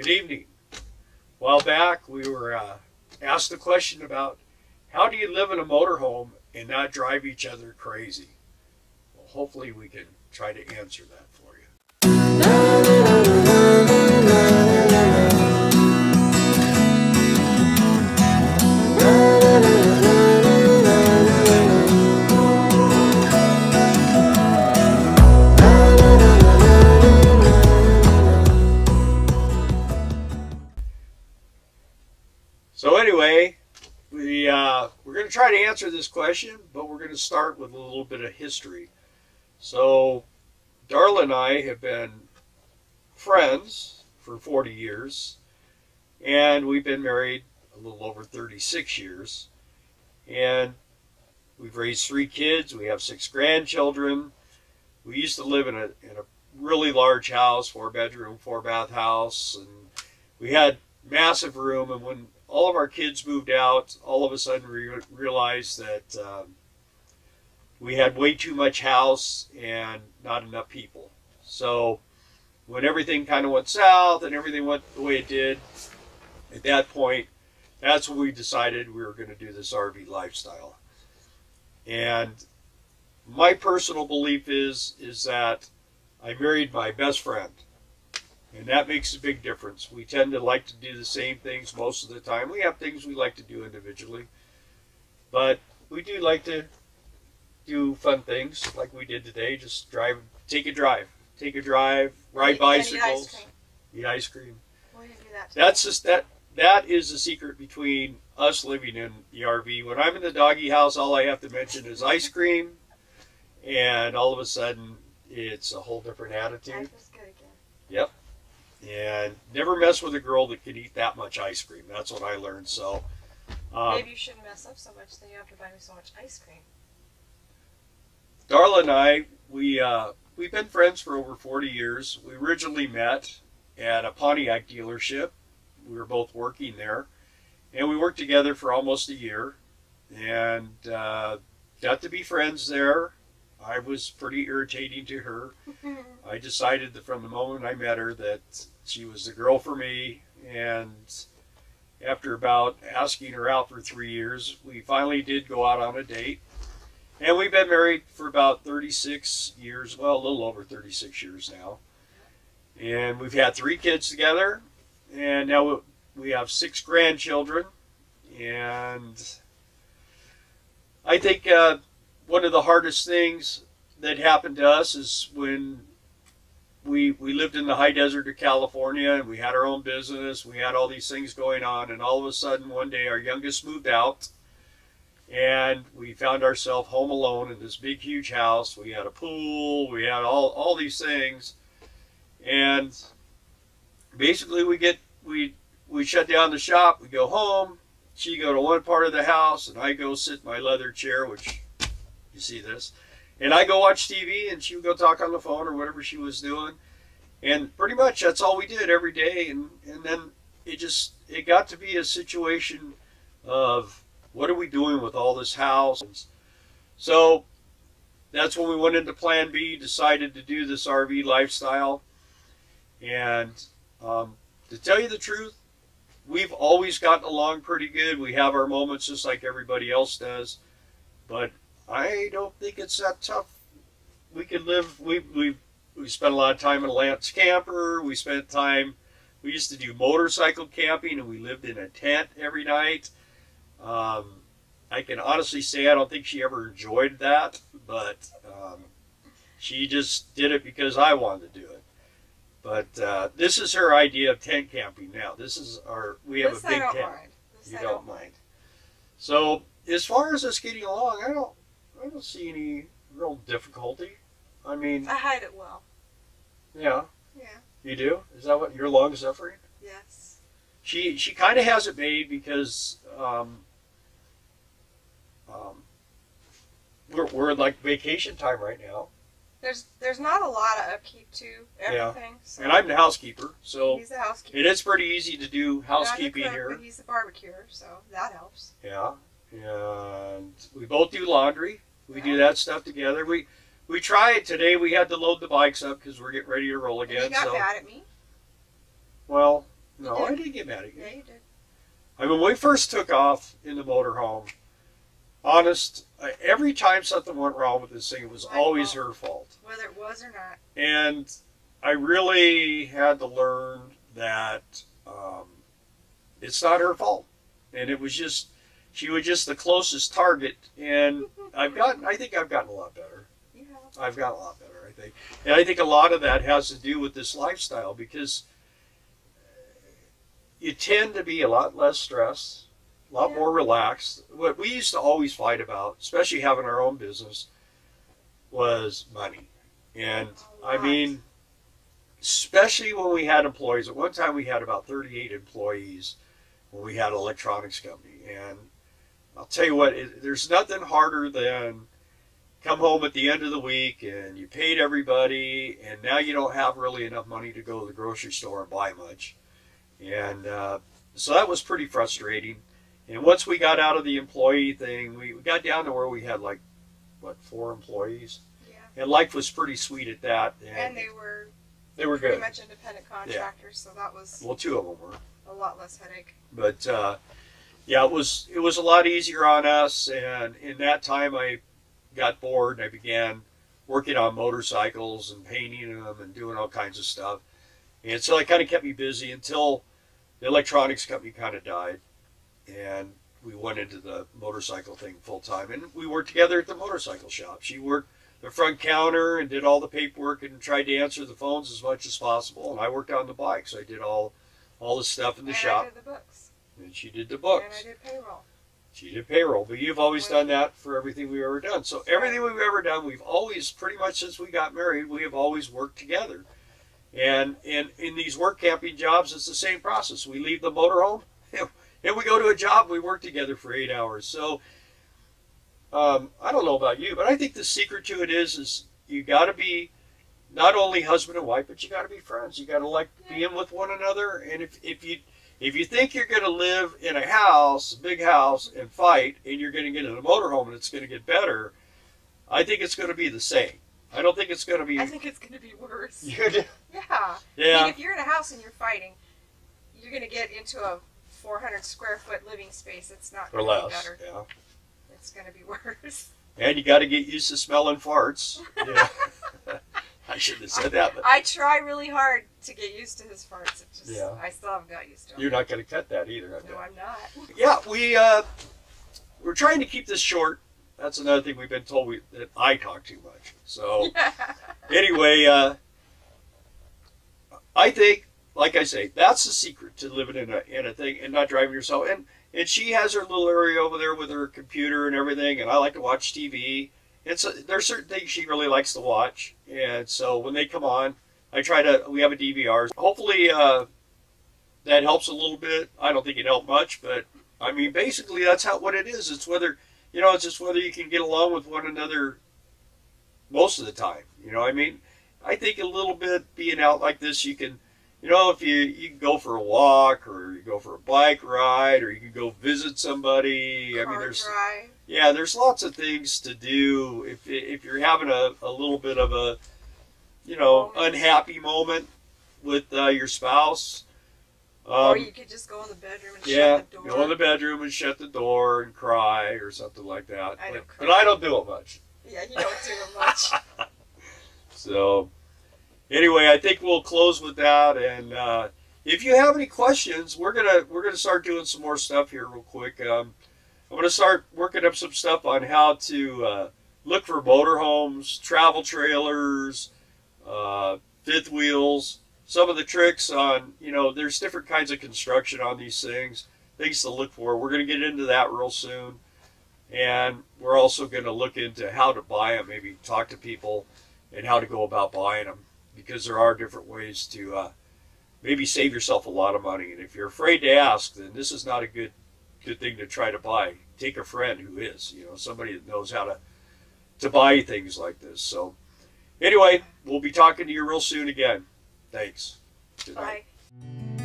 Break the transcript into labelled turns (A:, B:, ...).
A: Good evening. A while back, we were asked the question about how do you live in a motorhome and not drive each other crazy? Well, hopefully we can try to answer that for you. So anyway, we're going to try to answer this question, but we're going to start with a little bit of history. So Darla and I have been friends for 40 years, and we've been married a little over 36 years, and we've raised 3 kids. We have 6 grandchildren. We used to live in a really large house, 4-bedroom, 4-bath house, and we had massive room. And when all of our kids moved out, all of a sudden we realized that we had way too much house and not enough people. So when everything kind of went south and everything went the way it did, at that point, that's when we decided we were going to do this RV lifestyle. And my personal belief is that I married my best friend. And that makes a big difference. We tend to like to do the same things most of the time. We have things we like to do individually, but we do like to do fun things like we did today. Just take a drive, ride bicycles, eat ice cream.
B: We're gonna do that today.
A: That's just that is the secret between us living in the RV. When I'm in the doggy house, all I have to mention is ice cream, and all of a sudden it's a whole different attitude.
B: Life is good again.
A: Yep. And never mess with a girl that can eat that much ice cream. That's what I learned. So
B: maybe you shouldn't mess up so much, then you have to buy me so much ice cream.
A: Darla and I, we've been friends for over 40 years. We originally met at a Pontiac dealership. We were both working there, and we worked together for almost a year, and got to be friends there. I was pretty irritating to her. I decided that from the moment I met her that she was the girl for me, and after about asking her out for 3 years, we finally did go out on a date. And we've been married for about 36 years, well, a little over 36 years now. And we've had 3 kids together, and now we have 6 grandchildren. And I think one of the hardest things that happened to us is when we lived in the high desert of California, and we had our own business. We had all these things going on, and all of a sudden one day our youngest moved out, and we found ourselves home alone in this big huge house. We had a pool, we had all these things, and basically we shut down the shop, we go home, she go to one part of the house, and I go sit in my leather chair, which you see this, and I go watch TV, and she would go talk on the phone or whatever she was doing. And pretty much that's all we did every day. And then it got to be a situation of, what are we doing with all this house? So that's when we went into Plan B, decided to do this RV lifestyle. And to tell you the truth, we've always gotten along pretty good. We have our moments just like everybody else does, but I don't think it's that tough. We can live, we spent a lot of time in a Lance camper. We used to do motorcycle camping, and we lived in a tent every night. I can honestly say I don't think she ever enjoyed that, but she just did it because I wanted to do it. But this is her idea of tent camping now. We have a big tent. You don't mind. So as far as us getting along, I don't see any real difficulty. I mean,
B: I hide it well.
A: Yeah.
B: Yeah.
A: You do? Is that what you're long suffering?
B: Yes.
A: She kind of has it made because we're like vacation time right now.
B: There's not a lot of upkeep to everything.
A: Yeah.
B: So.
A: And I'm the housekeeper, so
B: he's the housekeeper.
A: It is pretty easy to do housekeeping
B: cook,
A: here.
B: But he's the barbecuer, so that helps.
A: Yeah. And we both do laundry. We do that stuff together. We tried today. We had to load the bikes up because we're getting ready to roll again.
B: And you got mad at me.
A: Well, didn't get mad at you.
B: Yeah, you did.
A: I mean, when we first took off in the motorhome, honest, every time something went wrong with this thing, it was always her fault.
B: Whether it was or not.
A: And I really had to learn that it's not her fault. And it was just, she was just the closest target. And I think I've gotten a lot better.
B: You have.
A: I've gotten a lot better, I think. And I think a lot of that has to do with this lifestyle, because you tend to be a lot less stressed, a lot more relaxed. What we used to always fight about, especially having our own business, was money. And I mean, especially when we had employees. At one time we had about 38 employees when we had an electronics company. And I'll tell you what, there's nothing harder than come home at the end of the week and you paid everybody and now you don't have really enough money to go to the grocery store and buy much. And so that was pretty frustrating. And once we got out of the employee thing, we got down to where we had like, what, 4 employees? Yeah. And life was pretty sweet at that. And they were
B: pretty
A: good.
B: Much independent contractors, so that was...
A: Well, 2 of them were.
B: A lot less headache.
A: But, yeah, it was a lot easier on us. And in that time, I got bored and I began working on motorcycles and painting them and doing all kinds of stuff. And so it kind of kept me busy until the electronics company kind of died. And we went into the motorcycle thing full time. And we worked together at the motorcycle shop. She worked the front counter and did all the paperwork and tried to answer the phones as much as possible. And I worked on the bikes. I did all the stuff in the shop.
B: I did the books.
A: And she did the books.
B: And I did payroll.
A: She did payroll. But you've always done that for everything we've ever done. So everything we've ever done, we've always, pretty much since we got married, we have always worked together. And in these work camping jobs, it's the same process. We leave the motorhome and we go to a job. We work together for 8 hours. So I don't know about you, but I think the secret to it is you got to be not only husband and wife, but you got to be friends. You got to like being with one another. And if you think you're going to live in a house, a big house, and fight, and you're going to get in a motorhome and it's going to get better, I think it's going to be the same. I don't think it's going to be...
B: I think it's going to be worse.
A: Yeah.
B: Yeah. I mean, if you're in a house and you're fighting, you're going to get into a 400 square foot living space. It's not going to be better.
A: Yeah.
B: It's going to be worse.
A: And you got to get used to smelling farts. Yeah. I shouldn't have said that. But
B: I try really hard to get used to his farts. It just, I still haven't got used to them.
A: You're not going to cut that either.
B: No, I'm not.
A: Yeah, we're trying to keep this short. That's another thing we've been told that I talk too much. So anyway, I think, like I say, that's the secret to living in a thing and not driving yourself. And she has her little area over there with her computer and everything, and I like to watch TV. And so there's certain things she really likes to watch. And so when they come on, we have a DVR. Hopefully that helps a little bit. I don't think it helped much, but I mean, basically that's what it is. It's whether, it's just whether you can get along with one another most of the time. I mean, I think a little bit being out like this, you can, if you can go for a walk, or you go for a bike ride, or you can go visit somebody. I mean, there's lots of things to do if you're having a little bit of a, unhappy moment with your spouse.
B: Or you could just go in the bedroom and shut the door.
A: Go in the bedroom and shut the door and cry or something like that. But I don't do it much.
B: Yeah, you don't do it much.
A: So, anyway, I think we'll close with that. And if you have any questions, we're gonna start doing some more stuff here real quick. I'm gonna start working up some stuff on how to look for motorhomes, travel trailers, fifth wheels. Some of the tricks on, there's different kinds of construction on these things to look for. We're going to get into that real soon. And we're also going to look into how to buy them, maybe talk to people and how to go about buying them. Because there are different ways to maybe save yourself a lot of money. And if you're afraid to ask, then this is not a good thing to try to buy. Take a friend who is, somebody that knows how to buy things like this. So anyway, we'll be talking to you real soon again. Thanks. Good night.
B: Bye.